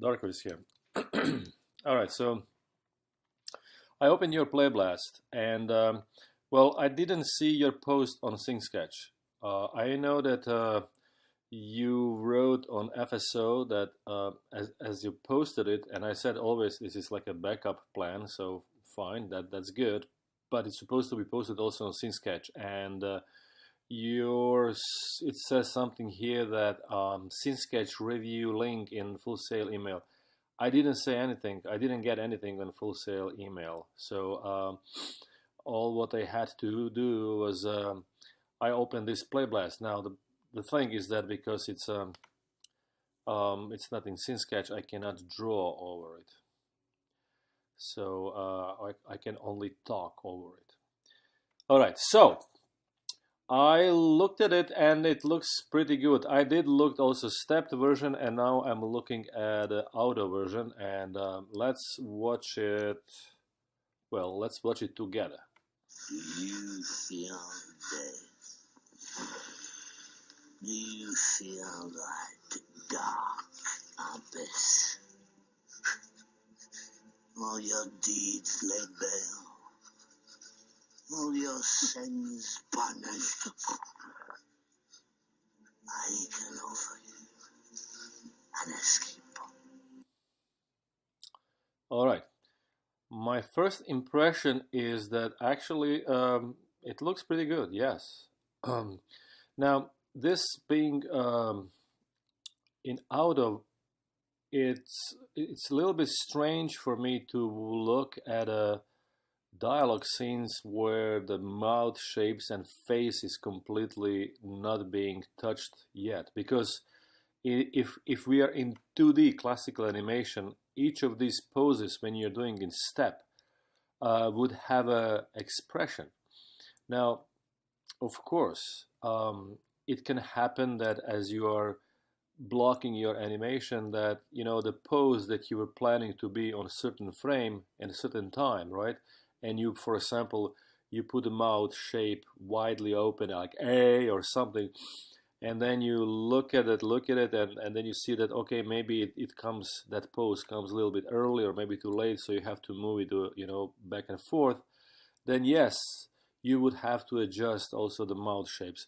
Darko is here. All right, so I opened your Play Blast, and well, I didn't see your post on SyncSketch. I know that you wrote on FSO that as you posted it, and I said always this is like a backup plan, so fine, that's good. But it's supposed to be posted also on SyncSketch, and it says something here that SyncSketch review link in Full Sail email. I didn't say anything. I didn't get anything on Full Sail email. So all what I had to do was I opened this Play Blast. Now the thing is that because it's not in SyncSketch, I cannot draw over it. So I can only talk over it. All right. So I looked at it and it looks pretty good. I did look also stepped version, and now I'm looking at the auto version, and let's watch it. Well, let's watch it together. Do you feel dead? Do you feel that dark abyss? All your deeds laid bare, all your sins punished. I can offer you an escape. All right. My first impression is that actually it looks pretty good. Yes. Now this being in auto, it's a little bit strange for me to look at a dialogue scenes where the mouth shapes and face is completely not being touched yet, because if we are in 2D classical animation, each of these poses when you're doing in step would have a expression. Now of course it can happen that as you are blocking your animation, that the pose that you were planning to be on a certain frame and a certain time, right? And you, for example, you put the mouth shape widely open like A or something, and then you look at it, and then you see that, okay, maybe that pose comes a little bit early or maybe too late, so you have to move it back and forth. Then yes, you would have to adjust also the mouth shapes.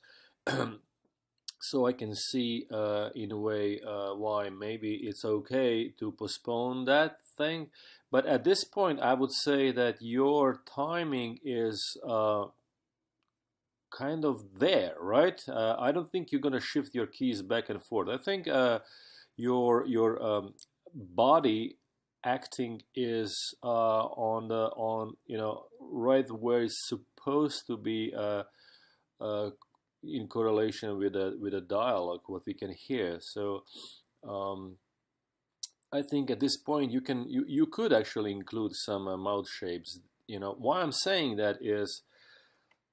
So I can see in a way why maybe it's okay to postpone that thing. But at this point, I would say that your timing is kind of there, right? I don't think you're going to shift your keys back and forth. I think your body acting is on right where it's supposed to be in correlation with a dialogue, what we can hear. So I think at this point you could actually include some mouth shapes. Why I'm saying that is,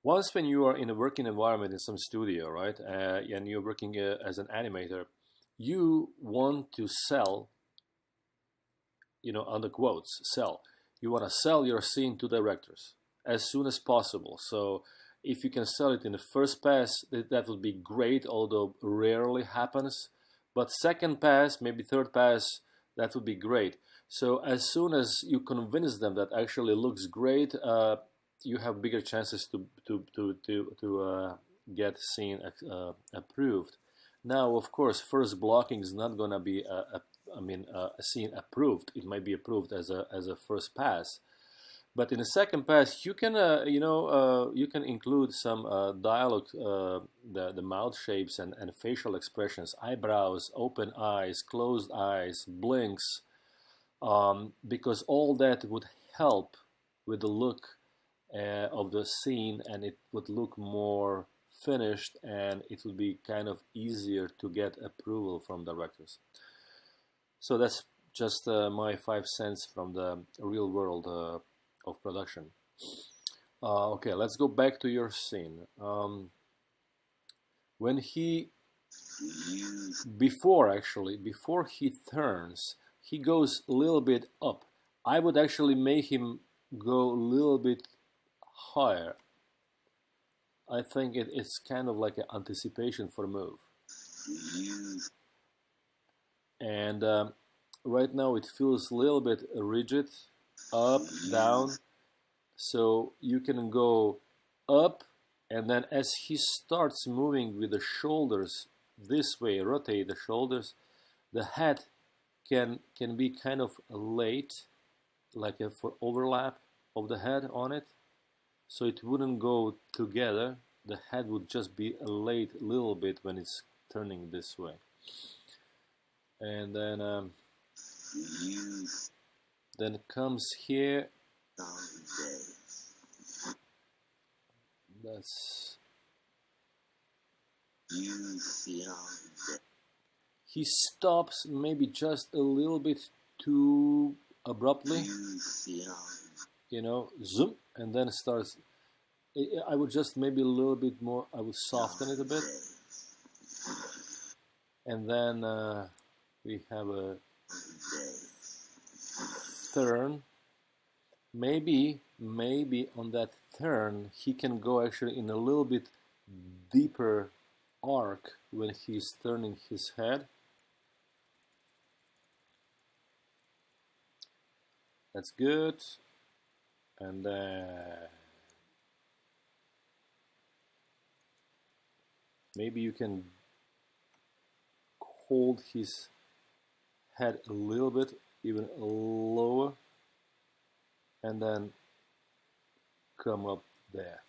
once when you are in a working environment in some studio, right, and you're working as an animator, you want to sell, under quotes, sell. You want to sell your scene to directors as soon as possible. So if you can sell it in the first pass, that would be great, although rarely happens. But second pass, maybe third pass, that would be great. So as soon as you convince them that actually looks great, you have bigger chances to get scene approved. Now, of course, first blocking is not gonna be a scene approved. It might be approved as a first pass. But in the second pass, you can you can include some dialogue, the mouth shapes and facial expressions, eyebrows, open eyes, closed eyes, blinks, because all that would help with the look of the scene, and it would look more finished, and it would be kind of easier to get approval from directors. So that's just my 5 cents from the real world of production. Okay, let's go back to your scene. When before he turns, he goes a little bit up. I would actually make him go a little bit higher. I think it's kind of like an anticipation for a move. And right now it feels a little bit rigid, up, down. So you can go up, and then as he starts moving with the shoulders this way, rotate the shoulders, the head can be kind of late, like a for overlap of the head on it. So it wouldn't go together. The head would just be late a little bit when it's turning this way. And then it comes here. That's he stops maybe just a little bit too abruptly, you know, zoom, and then starts. I would just maybe a little bit more. I would soften it a bit, and then we have a turn. Maybe on that turn he can go actually in a little bit deeper arc when he's turning his head. That's good. And maybe you can hold his head a little bit, even lower, and then come up there.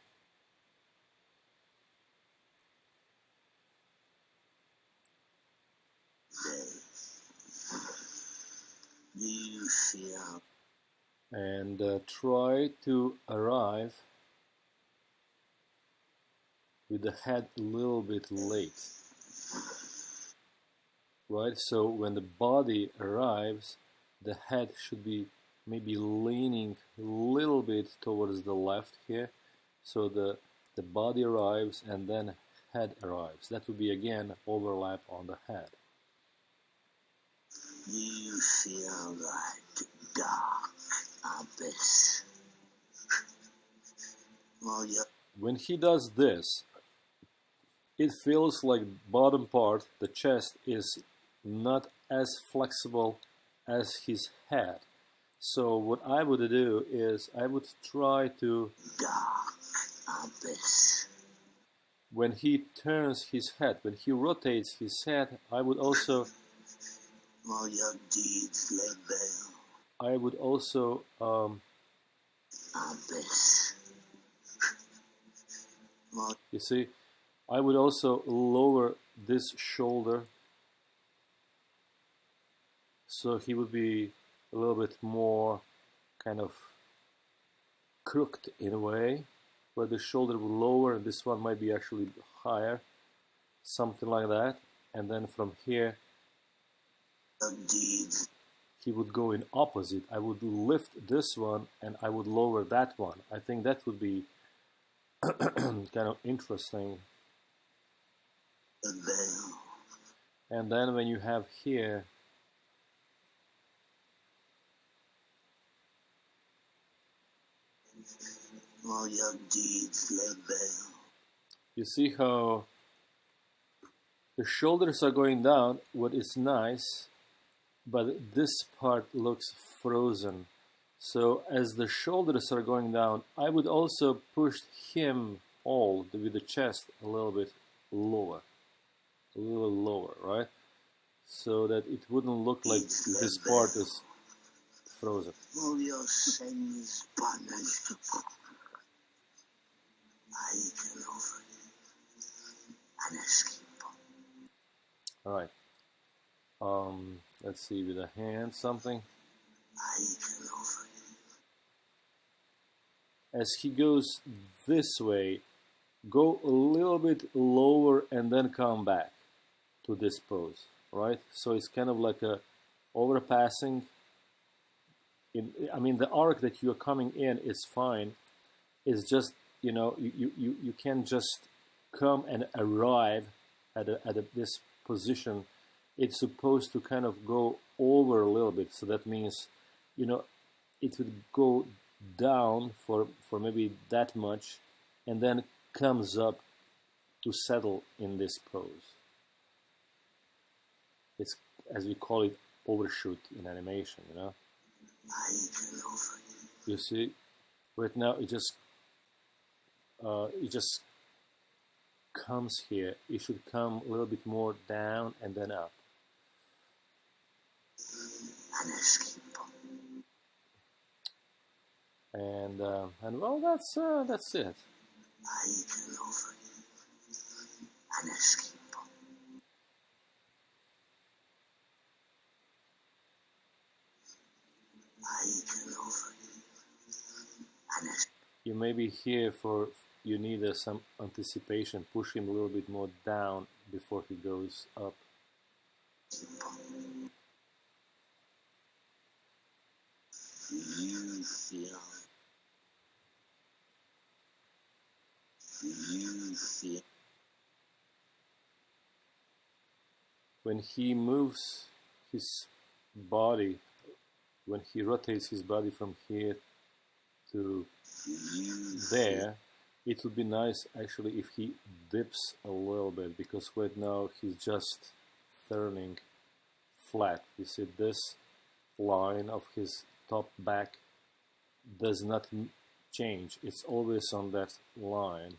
And try to arrive with the head a little bit late, right? So when the body arrives, the head should be maybe leaning a little bit towards the left here. So the body arrives and then head arrives. That would be again overlap on the head. You feel like dark abyss. Well, when he does this, it feels like bottom part, the chest, is not as flexible as his head. So what I would do is I would try to, dark abyss. When he turns his head, when he rotates his head, I would also All your deeds lay bare. I would also Abyss. you see, I would also lower this shoulder so he would be a little bit more kind of crooked in a way, where the shoulder would lower and this one might be actually higher, something like that. And then from here he would go in opposite. I would lift this one and I would lower that one. I think that would be kind of interesting. And then when you have here all your deeds lay bare. You see how the shoulders are going down, what is nice, but this part looks frozen. So as the shoulders are going down, I would also push him all with the chest a little bit lower, right? So that it wouldn't look like this part is frozen. All your sins punished. I can offer you an escape. All right. Let's see, with a hand, something. I can offer you. As he goes this way, go a little bit lower and then come back to this pose, right? So it's kind of like a overpassing. I mean, the arc that you're coming in is fine. It's just, you know, you can't just come and arrive at this position. It's supposed to kind of go over a little bit. So that means, you know, it would go down for maybe that much and then comes up to settle in this pose. It's, as we call it, overshoot in animation, you know. I can offer You see, right now it just comes here. It should come a little bit more down and then up. an escape. And well, that's it. I can offer you an escape. I can offer you an escape. You may be here for, you need some anticipation. Push him a little bit more down before he goes up. You feel. You feel. When he moves his body, when he rotates his body from here to there, it would be nice actually if he dips a little bit, because right now he's just turning flat. You see, this line of his top back does not change. It's always on that line.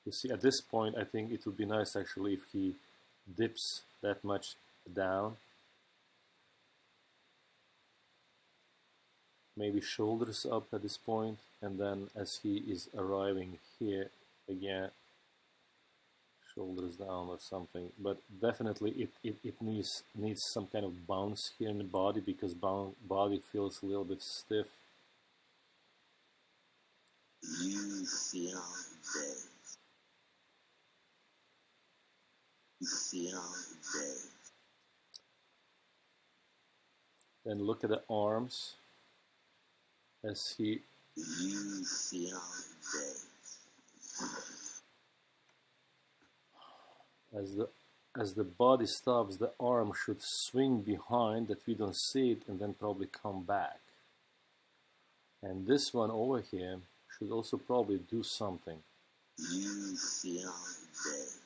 You see, at this point, I think it would be nice actually if he dips that much down. Maybe shoulders up at this point, and then as he is arriving here again, shoulders down or something. But definitely it needs some kind of bounce here in the body, because body feels a little bit stiff. You feel dead. You feel dead. Then look at the arms as he. You feel dead. As the body stops, the arm should swing behind, that we don't see it, and then probably come back. And this one over here should also probably do something. You feel dead.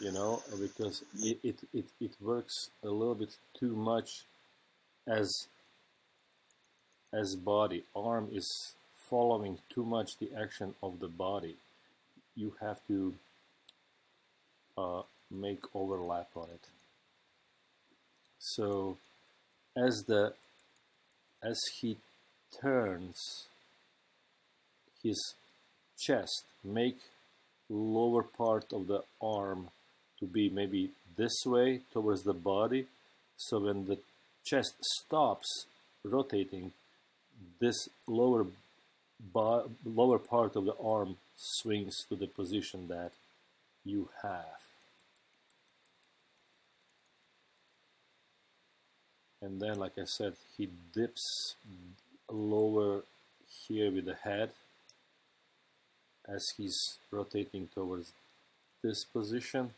You know, because it works a little bit too much as body. Arm is following too much the action of the body. You have to make overlap on it. So as he turns his chest, make lower part of the arm to be maybe this way towards the body, so when the chest stops rotating, this lower part of the arm swings to the position that you have. And then, like I said, he dips lower here with the head as he's rotating towards this position.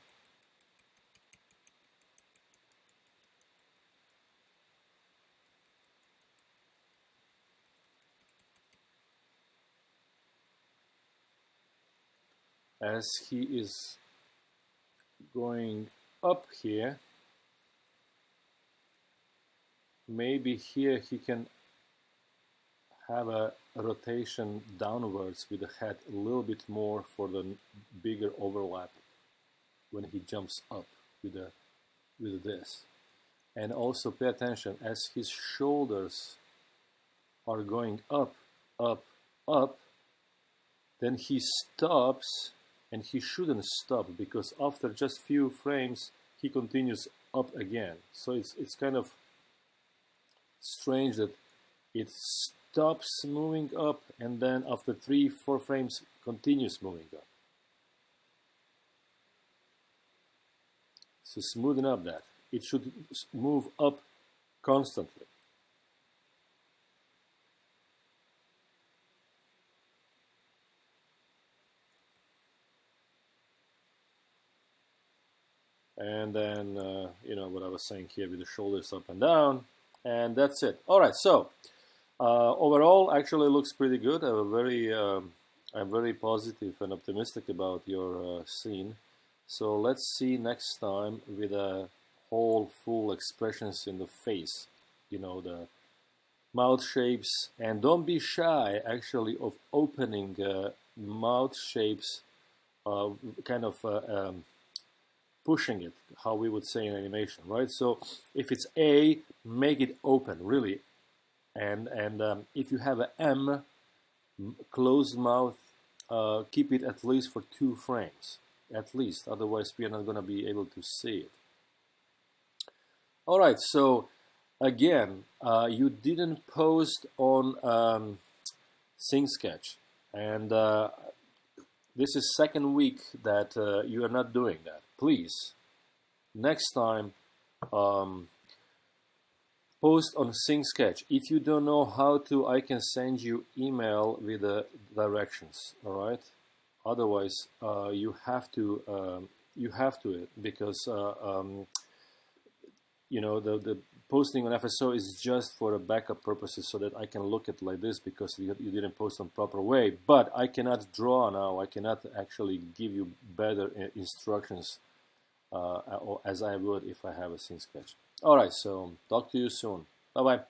As he is going up here, maybe here he can have a rotation downwards with the head a little bit more for the bigger overlap when he jumps up with this. And also pay attention, as his shoulders are going up, up, up, then he stops, and he shouldn't stop, because after just few frames he continues up again. So it's kind of strange that it stops moving up and then after 3-4 frames continues moving up. So smoothen up that. It should move up constantly. And then, you know, what I was saying here with the shoulders up and down. And that's it. All right, so overall, actually looks pretty good. I'm very positive and optimistic about your scene. So let's see next time with a whole full expressions in the face, you know, the mouth shapes, and don't be shy actually of opening mouth shapes, kind of pushing it, how we would say in animation, right? So if it's A, make it open, really. And if you have an M, closed mouth, keep it at least for 2 frames, at least. Otherwise, we are not going to be able to see it. All right, so again, you didn't post on SyncSketch, and this is second week that you are not doing that. Please, next time, post on SyncSketch. If you don't know how to, I can send you email with the directions. All right. Otherwise, you have to because you know, the posting on FSO is just for a backup purposes, so that I can look at like this because you didn't post on proper way. But I cannot draw now. I cannot actually give you better instructions as I would if I have a SyncSketch. All right, so talk to you soon. Bye bye.